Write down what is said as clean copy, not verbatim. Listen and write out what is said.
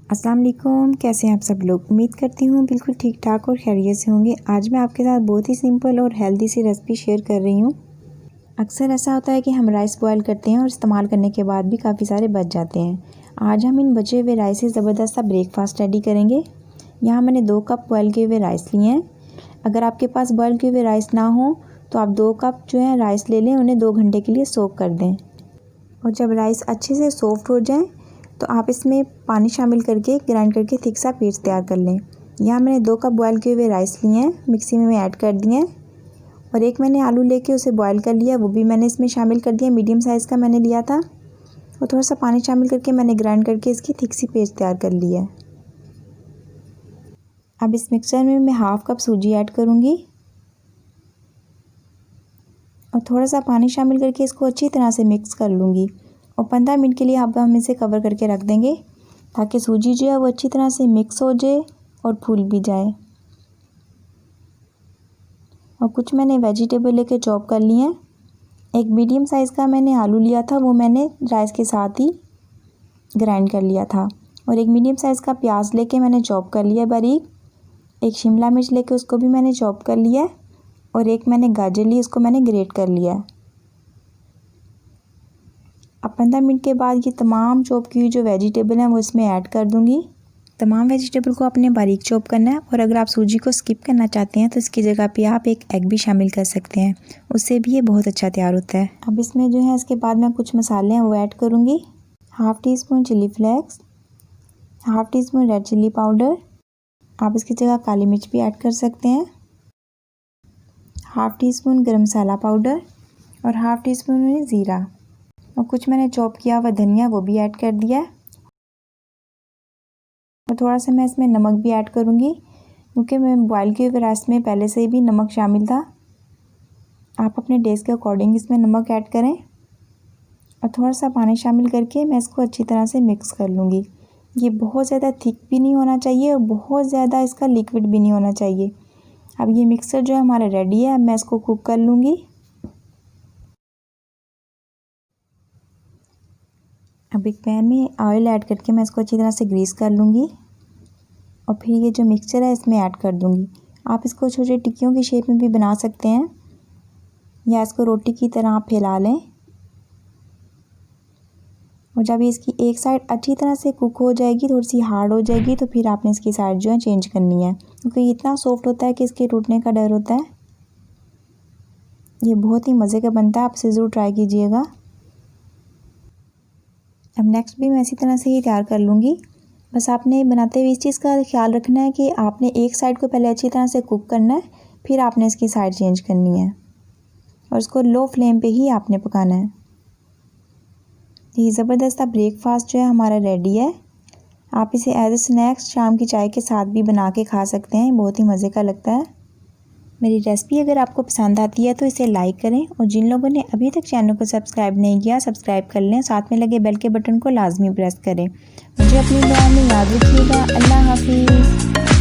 अस्सलाम वालेकुम, कैसे हैं आप सब लोग। उम्मीद करती हूँ बिल्कुल ठीक ठाक और खैरियत से होंगे। आज मैं आपके साथ बहुत ही सिंपल और हेल्दी सी रेसिपी शेयर कर रही हूँ। अक्सर ऐसा होता है कि हम राइस बॉयल करते हैं और इस्तेमाल करने के बाद भी काफ़ी सारे बच जाते हैं। आज हम इन बचे हुए राइस से ज़बरदस्त सा ब्रेकफास्ट रेडी करेंगे। यहाँ मैंने 2 कप बॉयल किए हुए राइस लिए हैं। अगर आपके पास बॉयल किए हुए राइस ना हो तो आप 2 कप जो है राइस ले लें, उन्हें 2 घंटे के लिए सोक कर दें। और जब राइस अच्छे से सॉफ्ट हो जाए तो आप इसमें पानी शामिल करके ग्राइंड करके थिक सा पेस्ट तैयार कर लें। यहाँ मैंने 2 कप बॉयल किए हुए राइस लिए हैं, मिक्सी में मैं ऐड कर दिए हैं। और एक मैंने आलू लेके उसे बॉयल कर लिया, वो भी मैंने इसमें शामिल कर दिया। मीडियम साइज़ का मैंने लिया था और थोड़ा सा पानी शामिल करके मैंने ग्राइंड करके इसकी थिक सी पेस्ट तैयार कर लिया है। अब इस मिक्सचर में मैं 1/2 कप सूजी ऐड करूँगी और थोड़ा सा पानी शामिल करके इसको अच्छी तरह से मिक्स कर लूँगी। और 15 मिनट के लिए अब हम इसे कवर करके रख देंगे ताकि सूजी जो है वो अच्छी तरह से मिक्स हो जाए और फूल भी जाए। और कुछ मैंने वेजिटेबल लेके चॉप कर लिए हैं। एक मीडियम साइज़ का मैंने आलू लिया था, वो मैंने राइस के साथ ही ग्राइंड कर लिया था। और एक मीडियम साइज़ का प्याज लेके मैंने चॉप कर लिया बारीक। एक शिमला मिर्च लेके उसको भी मैंने चॉप कर लिया है। और एक मैंने गाजर ली, उसको मैंने ग्रेट कर लिया है। अब 15 मिनट के बाद ये तमाम चॉप की हुई जो वेजिटेबल हैं वो इसमें ऐड कर दूंगी। तमाम वेजिटेबल को आपने बारीक चॉप करना है। और अगर आप सूजी को स्किप करना चाहते हैं तो इसकी जगह पे आप एक एग भी शामिल कर सकते हैं, उससे भी ये बहुत अच्छा तैयार होता है। अब इसमें जो है इसके बाद मैं कुछ मसाले हैं वो ऐड करूँगी। 1/2 teaspoon chili flakes, 1/2 teaspoon red chili powder, आप इसकी जगह काली मिर्च भी ऐड कर सकते हैं। 1/2 टीस्पून गरम मसाला पाउडर और 1/2 टीस्पून ज़ीरा। और कुछ मैंने चॉप किया हुआ धनिया वो भी ऐड कर दिया है। और थोड़ा सा मैं इसमें नमक भी ऐड करूँगी क्योंकि मैं बॉयल किए हुए राइस में पहले से भी नमक शामिल था। आप अपने टेस्ट के अकॉर्डिंग इसमें नमक ऐड करें। और थोड़ा सा पानी शामिल करके मैं इसको अच्छी तरह से मिक्स कर लूँगी। ये बहुत ज़्यादा थिक भी नहीं होना चाहिए और बहुत ज़्यादा इसका लिक्विड भी नहीं होना चाहिए। अब ये मिक्सर जो है हमारा रेडी है। अब मैं इसको कुक कर लूँगी। अब एक पैन में ऑयल ऐड करके मैं इसको अच्छी तरह से ग्रीस कर लूँगी और फिर ये जो मिक्सचर है इसमें ऐड कर दूँगी। आप इसको छोटे छोटे टिक्कियों की शेप में भी बना सकते हैं या इसको रोटी की तरह आप फैला लें। और जब इसकी एक साइड अच्छी तरह से कुक हो जाएगी, थोड़ी सी हार्ड हो जाएगी, तो फिर आपने इसकी साइड जो है चेंज करनी है क्योंकि ये इतना सॉफ्ट होता है कि इसके टूटने का डर होता है। ये बहुत ही मज़े का बनता है, आप इसे ज़रूर ट्राई कीजिएगा। अब नेक्स्ट भी मैं इसी तरह से ही तैयार कर लूँगी। बस आपने बनाते हुए इस चीज़ का ख्याल रखना है कि आपने एक साइड को पहले अच्छी तरह से कुक करना है, फिर आपने इसकी साइड चेंज करनी है और इसको लो फ्लेम पे ही आपने पकाना है। ये ज़बरदस्त ब्रेकफास्ट जो है हमारा रेडी है। आप इसे एज ए स्नैक्स शाम की चाय के साथ भी बना के खा सकते हैं, बहुत ही मज़े का लगता है। मेरी रेसिपी अगर आपको पसंद आती है तो इसे लाइक करें और जिन लोगों ने अभी तक चैनल को सब्सक्राइब नहीं किया सब्सक्राइब कर लें, साथ में लगे बेल के बटन को लाजमी प्रेस करें। मुझे अपनी दुआ में याद रखिएगा। अल्लाह हाफिज़।